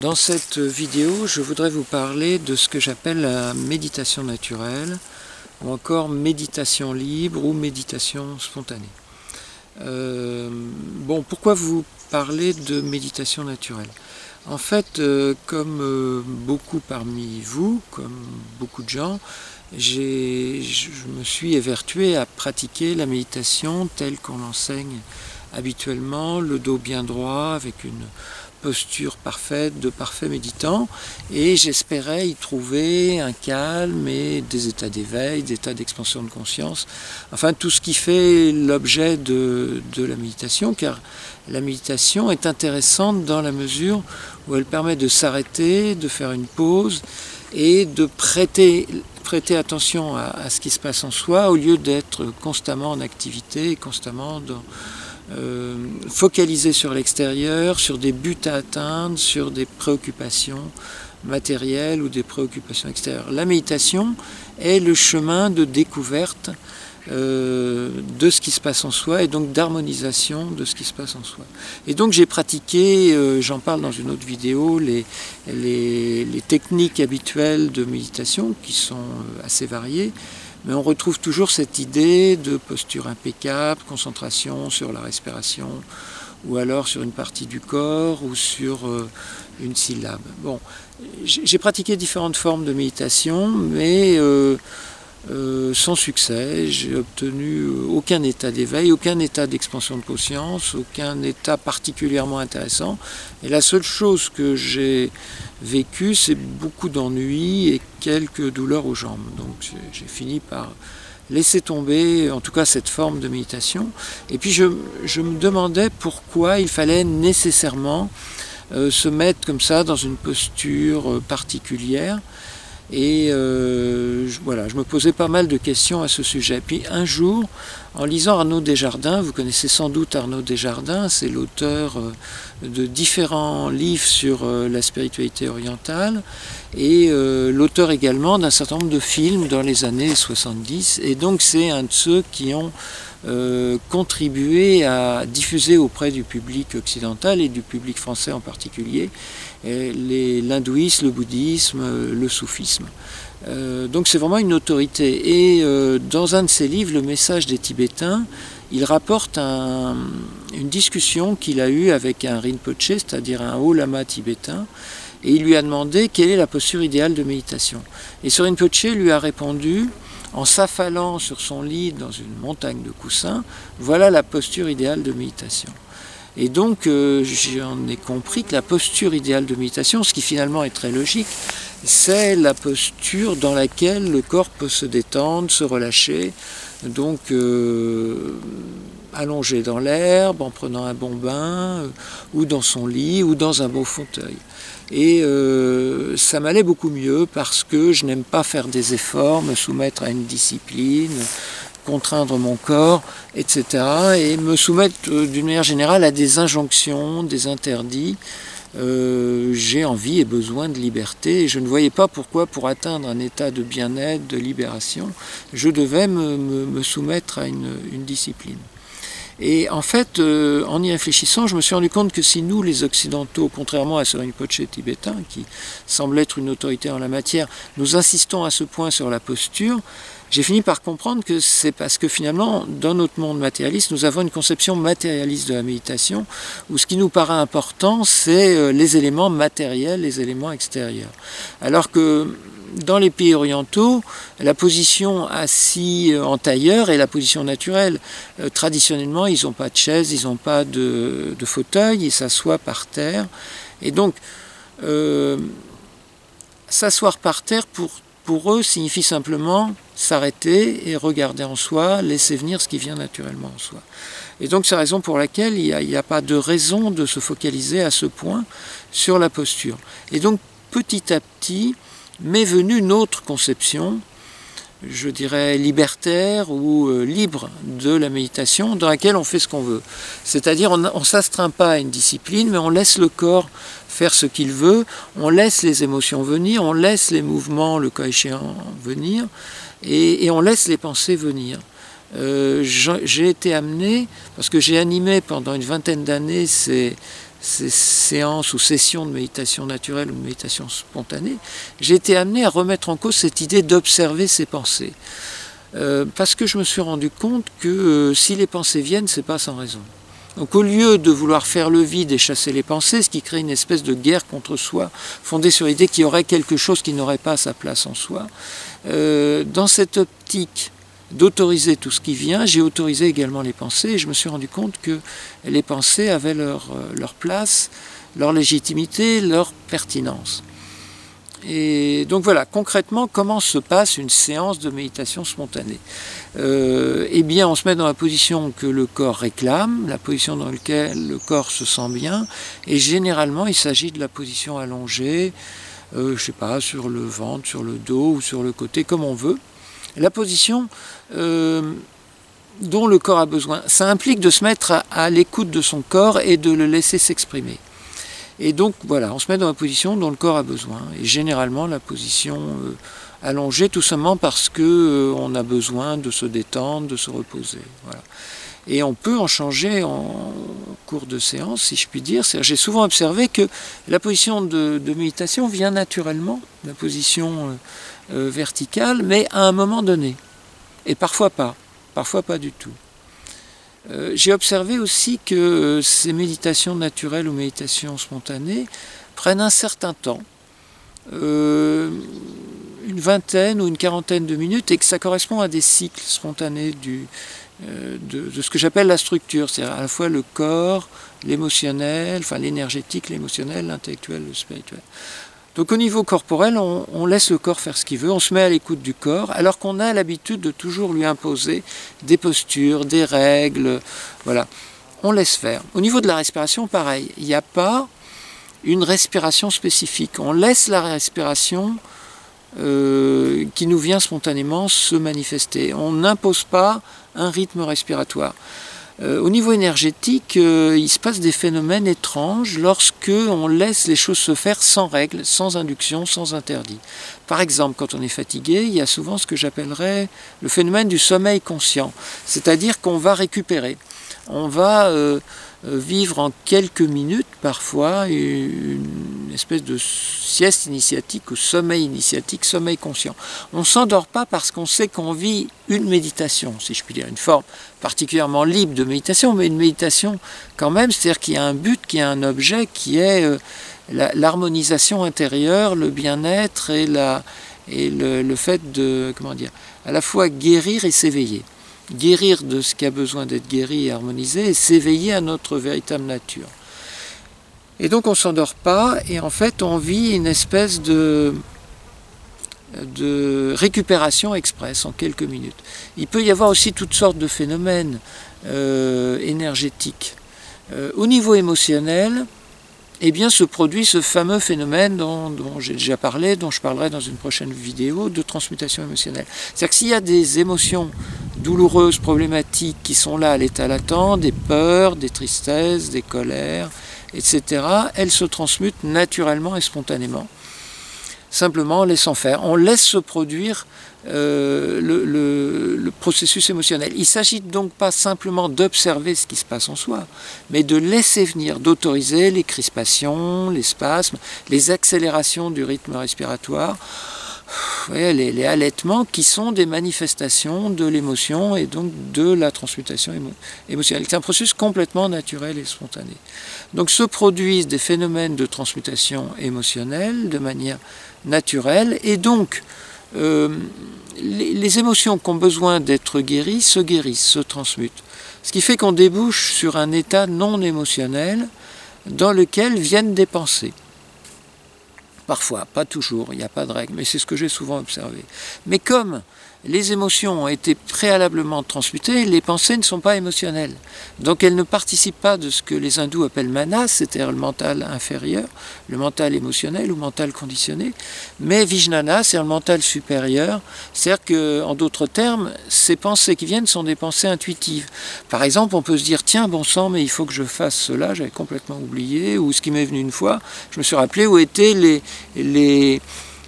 Dans cette vidéo, je voudrais vous parler de ce que j'appelle la méditation naturelle, ou encore méditation libre ou méditation spontanée. Pourquoi vous parler de méditation naturelle? En fait, comme beaucoup parmi vous, comme beaucoup de gens, je me suis évertué à pratiquer la méditation telle qu'on l'enseigne habituellement, le dos bien droit, avec une posture parfaite de parfait méditant, et j'espérais y trouver un calme et des états d'éveil, des états d'expansion de conscience, enfin tout ce qui fait l'objet de la méditation, car la méditation est intéressante dans la mesure où elle permet de s'arrêter, de faire une pause et de prêter attention à ce qui se passe en soi, au lieu d'être constamment en activité, constamment focalisé sur l'extérieur, sur des buts à atteindre, sur des préoccupations matérielles ou des préoccupations extérieures. La méditation est le chemin de découverte de ce qui se passe en soi et donc d'harmonisation de ce qui se passe en soi. Et donc j'ai pratiqué, j'en parle dans une autre vidéo, les techniques habituelles de méditation qui sont assez variées. Mais on retrouve toujours cette idée de posture impeccable, concentration sur la respiration, ou alors sur une partie du corps, ou sur une syllabe. Bon, j'ai pratiqué différentes formes de méditation, mais sans succès. J'ai obtenu aucun état d'éveil, aucun état d'expansion de conscience, aucun état particulièrement intéressant. Et la seule chose que j'ai vécue, c'est beaucoup d'ennui et quelques douleurs aux jambes. Donc j'ai fini par laisser tomber, en tout cas, cette forme de méditation. Et puis je me demandais pourquoi il fallait nécessairement se mettre comme ça dans une posture particulière. Et voilà, je me posais pas mal de questions à ce sujet. Puis un jour, en lisant Arnaud Desjardins, vous connaissez sans doute Arnaud Desjardins, c'est l'auteur de différents livres sur la spiritualité orientale et l'auteur également d'un certain nombre de films dans les années 70. Et donc c'est un de ceux qui ont contribué à diffuser auprès du public occidental et du public français en particulier l'hindouisme, le bouddhisme, le soufisme. Donc c'est vraiment une autorité. Et dans un de ses livres, Le message des Tibétains, il rapporte une discussion qu'il a eue avec un Rinpoche, c'est-à-dire un haut lama tibétain, et il lui a demandé quelle est la posture idéale de méditation. Et ce Rinpoche lui a répondu, en s'affalant sur son lit dans une montagne de coussins, voilà la posture idéale de méditation. Et donc j'en ai compris que la posture idéale de méditation, ce qui finalement est très logique, c'est la posture dans laquelle le corps peut se détendre, se relâcher, donc allongé dans l'herbe, en prenant un bon bain, ou dans son lit, ou dans un beau fauteuil. Et ça m'allait beaucoup mieux parce que je n'aime pas faire des efforts, me soumettre à une discipline, contraindre mon corps, etc. et me soumettre d'une manière générale à des injonctions, des interdits. J'ai envie et besoin de liberté et je ne voyais pas pourquoi, pour atteindre un état de bien-être, de libération, je devais me soumettre à une discipline. Et en fait, en y réfléchissant, je me suis rendu compte que si nous, les Occidentaux, contrairement à ce Rinpoche tibétain, qui semble être une autorité en la matière, nous insistons à ce point sur la posture, j'ai fini par comprendre que c'est parce que finalement, dans notre monde matérialiste, nous avons une conception matérialiste de la méditation, où ce qui nous paraît important, c'est les éléments matériels, les éléments extérieurs. Alors que dans les pays orientaux, la position assis en tailleur est la position naturelle. Traditionnellement, ils n'ont pas de chaise, ils n'ont pas de fauteuil, ils s'assoient par terre. Et donc, s'asseoir par terre, pour eux, signifie simplement s'arrêter et regarder en soi, laisser venir ce qui vient naturellement en soi. Et donc c'est la raison pour laquelle il n'y a pas de raison de se focaliser à ce point sur la posture. Et donc petit à petit m'est venue une autre conception, je dirais libertaire ou libre de la méditation, dans laquelle on fait ce qu'on veut. C'est-à-dire on ne s'astreint pas à une discipline, mais on laisse le corps faire ce qu'il veut, on laisse les émotions venir, on laisse les mouvements, le cas échéant, venir, et on laisse les pensées venir. J'ai été amené, parce que j'ai animé pendant une vingtaine d'années ces ces séances ou sessions de méditation naturelle ou de méditation spontanée, j'ai été amené à remettre en cause cette idée d'observer ses pensées. Parce que je me suis rendu compte que si les pensées viennent, c'est pas sans raison. Donc au lieu de vouloir faire le vide et chasser les pensées, ce qui crée une espèce de guerre contre soi, fondée sur l'idée qu'il y aurait quelque chose qui n'aurait pas sa place en soi, dans cette optique d'autoriser tout ce qui vient, j'ai autorisé également les pensées et je me suis rendu compte que les pensées avaient leur place, leur légitimité, leur pertinence. Et donc voilà, concrètement, comment se passe une séance de méditation spontanée? Eh bien, on se met dans la position que le corps réclame, la position dans laquelle le corps se sent bien, et généralement, il s'agit de la position allongée, je ne sais pas, sur le ventre, sur le dos ou sur le côté, comme on veut. La position dont le corps a besoin, ça implique de se mettre à l'écoute de son corps et de le laisser s'exprimer. Et donc voilà, on se met dans la position dont le corps a besoin. Et généralement la position allongée, tout simplement parce que on a besoin de se détendre, de se reposer. Voilà. Et on peut en changer en cours de séance, si je puis dire. J'ai souvent observé que la position de méditation vient naturellement, la position verticale, mais à un moment donné. Et parfois pas du tout. J'ai observé aussi que ces méditations naturelles ou méditations spontanées prennent un certain temps, une vingtaine ou une quarantaine de minutes, et que ça correspond à des cycles spontanés de ce que j'appelle la structure, c'est-à-dire à la fois le corps, l'émotionnel, enfin l'énergétique, l'émotionnel, l'intellectuel, le spirituel. Donc au niveau corporel, on laisse le corps faire ce qu'il veut, on se met à l'écoute du corps, alors qu'on a l'habitude de toujours lui imposer des postures, des règles, voilà. On laisse faire. Au niveau de la respiration, pareil, il n'y a pas une respiration spécifique. On laisse la respiration qui nous vient spontanément se manifester. On n'impose pas un rythme respiratoire. Au niveau énergétique, il se passe des phénomènes étranges lorsque on laisse les choses se faire sans règles, sans induction, sans interdit. Par exemple, quand on est fatigué, il y a souvent ce que j'appellerais le phénomène du sommeil conscient, c'est-à-dire qu'on va récupérer, on va vivre en quelques minutes parfois une espèce de sieste initiatique ou sommeil initiatique, sommeil conscient. On ne s'endort pas parce qu'on sait qu'on vit une méditation, si je puis dire, une forme particulièrement libre de méditation, mais une méditation quand même, c'est-à-dire qu'il y a un but, qu'il y a un objet qui est l'harmonisation intérieure, le bien-être et le fait de, comment dire, à la fois guérir et s'éveiller. Guérir de ce qui a besoin d'être guéri et harmonisé et s'éveiller à notre véritable nature. Et donc on ne s'endort pas et en fait on vit une espèce de récupération express en quelques minutes. Il peut y avoir aussi toutes sortes de phénomènes énergétiques. Au niveau émotionnel, eh bien se produit ce fameux phénomène dont j'ai déjà parlé, dont je parlerai dans une prochaine vidéo, de transmutation émotionnelle. C'est-à-dire que s'il y a des émotions douloureuses, problématiques qui sont là à l'état latent, des peurs, des tristesses, des colères, etc., elles se transmutent naturellement et spontanément, simplement en laissant faire. On laisse se produire le processus émotionnel. Il ne s'agit donc pas simplement d'observer ce qui se passe en soi, mais de laisser venir, d'autoriser les crispations, les spasmes, les accélérations du rythme respiratoire, les halètements qui sont des manifestations de l'émotion et donc de la transmutation émotionnelle. C'est un processus complètement naturel et spontané. Donc se produisent des phénomènes de transmutation émotionnelle de manière naturelle et donc les émotions qui ont besoin d'être guéries, se transmutent. Ce qui fait qu'on débouche sur un état non émotionnel dans lequel viennent des pensées. Parfois, pas toujours, il n'y a pas de règle, mais c'est ce que j'ai souvent observé. Mais comme les émotions ont été préalablement transmutées, les pensées ne sont pas émotionnelles. Donc elles ne participent pas de ce que les hindous appellent manas, c'est-à-dire le mental inférieur, le mental émotionnel ou mental conditionné, mais vijnana, c'est-à-dire le mental supérieur, c'est-à-dire qu'en d'autres termes, ces pensées qui viennent sont des pensées intuitives. Par exemple, on peut se dire, tiens, bon sang, mais il faut que je fasse cela, j'avais complètement oublié, ou ce qui m'est venu une fois, je me suis rappelé où étaient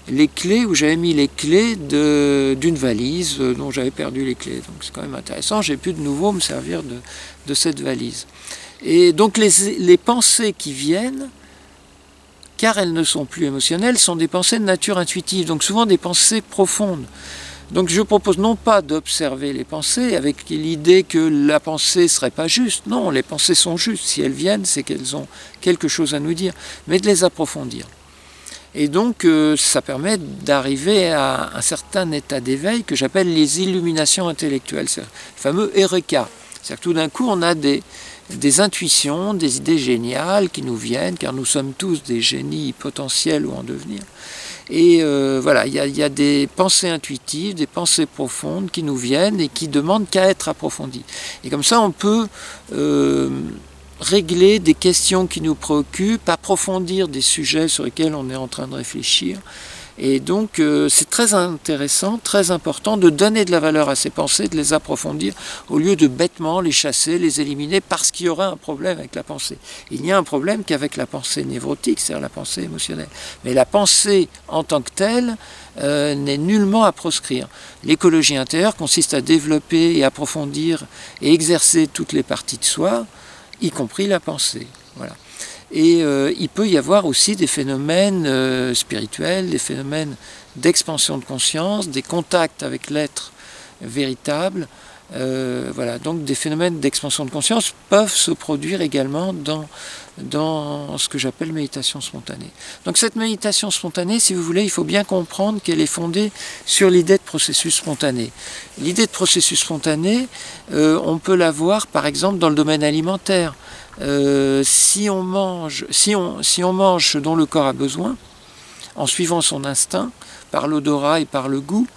les clés, où j'avais mis les clés d'une valise dont j'avais perdu les clés. Donc c'est quand même intéressant, j'ai pu de nouveau me servir de cette valise. Et donc les pensées qui viennent, car elles ne sont plus émotionnelles, sont des pensées de nature intuitive, donc souvent des pensées profondes. Donc je propose non pas d'observer les pensées avec l'idée que la pensée ne serait pas juste, non, les pensées sont justes, si elles viennent, c'est qu'elles ont quelque chose à nous dire, mais de les approfondir. Et donc ça permet d'arriver à un certain état d'éveil que j'appelle les illuminations intellectuelles, c'est le fameux Eureka. C'est-à-dire que tout d'un coup on a des intuitions, des idées géniales qui nous viennent, car nous sommes tous des génies potentiels ou en devenir. Et voilà, il y a des pensées intuitives, des pensées profondes qui nous viennent et qui demandent qu'à être approfondies. Et comme ça, on peut régler des questions qui nous préoccupent, approfondir des sujets sur lesquels on est en train de réfléchir. Et donc c'est très intéressant, très important de donner de la valeur à ces pensées, de les approfondir, au lieu de bêtement les chasser, les éliminer, parce qu'il y aura un problème avec la pensée. Il n'y a un problème qu'avec la pensée névrotique, c'est-à-dire la pensée émotionnelle. Mais la pensée en tant que telle n'est nullement à proscrire. L'écologie intérieure consiste à développer et approfondir et exercer toutes les parties de soi, y compris la pensée. Voilà. Et il peut y avoir aussi des phénomènes spirituels, des phénomènes d'expansion de conscience, des contacts avec l'être véritable. Voilà. Donc des phénomènes d'expansion de conscience peuvent se produire également dans ce que j'appelle méditation spontanée. Donc cette méditation spontanée, si vous voulez, il faut bien comprendre qu'elle est fondée sur l'idée de processus spontané. L'idée de processus spontané, on peut la voir par exemple dans le domaine alimentaire. Si on mange ce dont le corps a besoin, en suivant son instinct, par l'odorat et par le goût,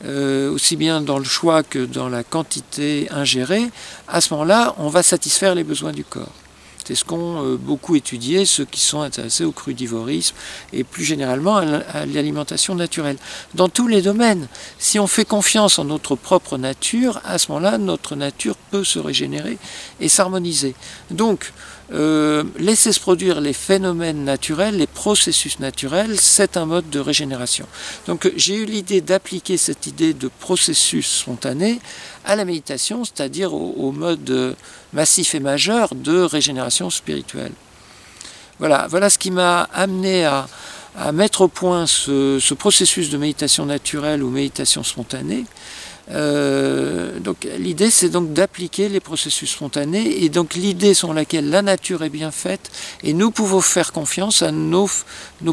aussi bien dans le choix que dans la quantité ingérée, à ce moment-là, on va satisfaire les besoins du corps. C'est ce qu'ont beaucoup étudié ceux qui sont intéressés au crudivorisme et plus généralement à l'alimentation naturelle. Dans tous les domaines, si on fait confiance en notre propre nature, à ce moment-là, notre nature peut se régénérer et s'harmoniser. Donc, laisser se produire les phénomènes naturels, les processus naturels, c'est un mode de régénération. Donc j'ai eu l'idée d'appliquer cette idée de processus spontané à la méditation, c'est-à-dire au mode massif et majeur de régénération spirituelle. Voilà ce qui m'a amené à mettre au point ce processus de méditation naturelle ou méditation spontanée. Donc l'idée c'est donc d'appliquer les processus spontanés, et donc l'idée selon laquelle la nature est bien faite et nous pouvons faire confiance à nos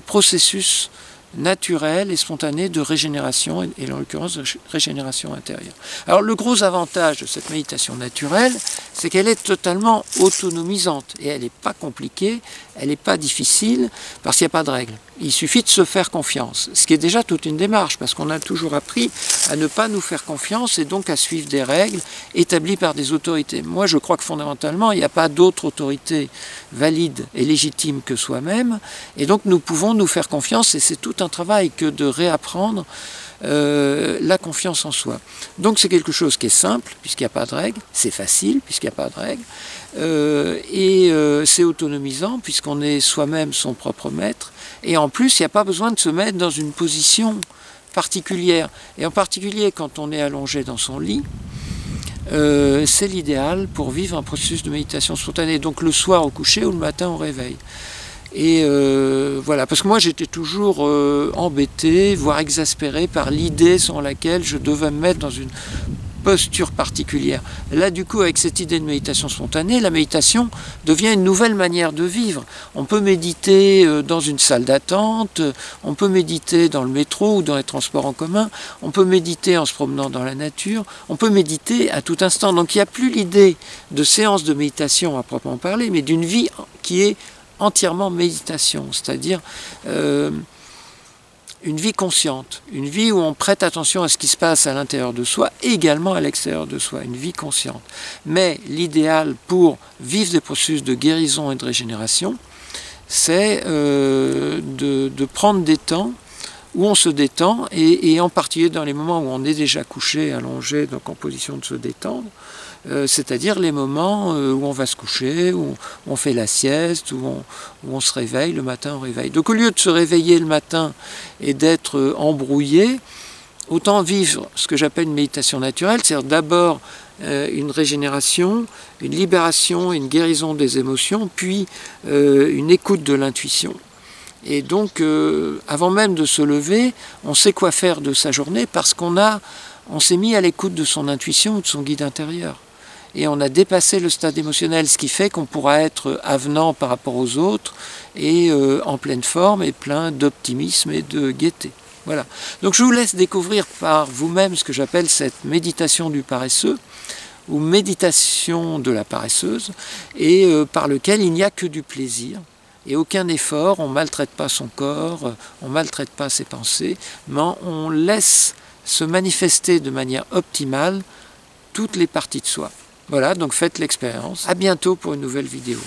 processus naturels et spontanés de régénération, et en l'occurrence de régénération intérieure. Alors le gros avantage de cette méditation naturelle, c'est qu'elle est totalement autonomisante, et elle n'est pas compliquée, elle n'est pas difficile, parce qu'il n'y a pas de règles. Il suffit de se faire confiance, ce qui est déjà toute une démarche, parce qu'on a toujours appris à ne pas nous faire confiance et donc à suivre des règles établies par des autorités. Moi, je crois que fondamentalement, il n'y a pas d'autre autorité valide et légitime que soi-même, et donc nous pouvons nous faire confiance, et c'est tout un travail que de réapprendre la confiance en soi. Donc c'est quelque chose qui est simple, puisqu'il n'y a pas de règles, c'est facile, puisqu'il n'y a pas de règles, et c'est autonomisant, puisqu'on est soi-même son propre maître, et en plus, il n'y a pas besoin de se mettre dans une position particulière, et en particulier quand on est allongé dans son lit, c'est l'idéal pour vivre un processus de méditation spontanée, donc le soir au coucher ou le matin au réveil. Et voilà, parce que moi j'étais toujours embêté, voire exaspéré par l'idée selon laquelle je devais me mettre dans une posture particulière. Là du coup, avec cette idée de méditation spontanée, la méditation devient une nouvelle manière de vivre. On peut méditer dans une salle d'attente, on peut méditer dans le métro ou dans les transports en commun, on peut méditer en se promenant dans la nature, on peut méditer à tout instant. Donc il n'y a plus l'idée de séance de méditation à proprement parler, mais d'une vie qui est entièrement méditation, c'est-à-dire une vie consciente, une vie où on prête attention à ce qui se passe à l'intérieur de soi et également à l'extérieur de soi, une vie consciente. Mais l'idéal pour vivre des processus de guérison et de régénération, c'est de prendre des temps où on se détend, et en particulier dans les moments où on est déjà couché, allongé, donc en position de se détendre, c'est-à-dire les moments où on va se coucher, où on fait la sieste, où on se réveille le matin au réveil. Donc au lieu de se réveiller le matin et d'être embrouillé, autant vivre ce que j'appelle une méditation naturelle, c'est-à-dire d'abord une régénération, une libération, une guérison des émotions, puis une écoute de l'intuition. Et donc, avant même de se lever, on sait quoi faire de sa journée parce on s'est mis à l'écoute de son intuition ou de son guide intérieur. Et on a dépassé le stade émotionnel, ce qui fait qu'on pourra être avenant par rapport aux autres et en pleine forme et plein d'optimisme et de gaieté. Voilà. Donc je vous laisse découvrir par vous-même ce que j'appelle cette méditation du paresseux ou méditation de la paresseuse et par lequel il n'y a que du plaisir et aucun effort, on ne maltraite pas son corps, on ne maltraite pas ses pensées, mais on laisse se manifester de manière optimale toutes les parties de soi. Voilà, donc faites l'expérience. À bientôt pour une nouvelle vidéo.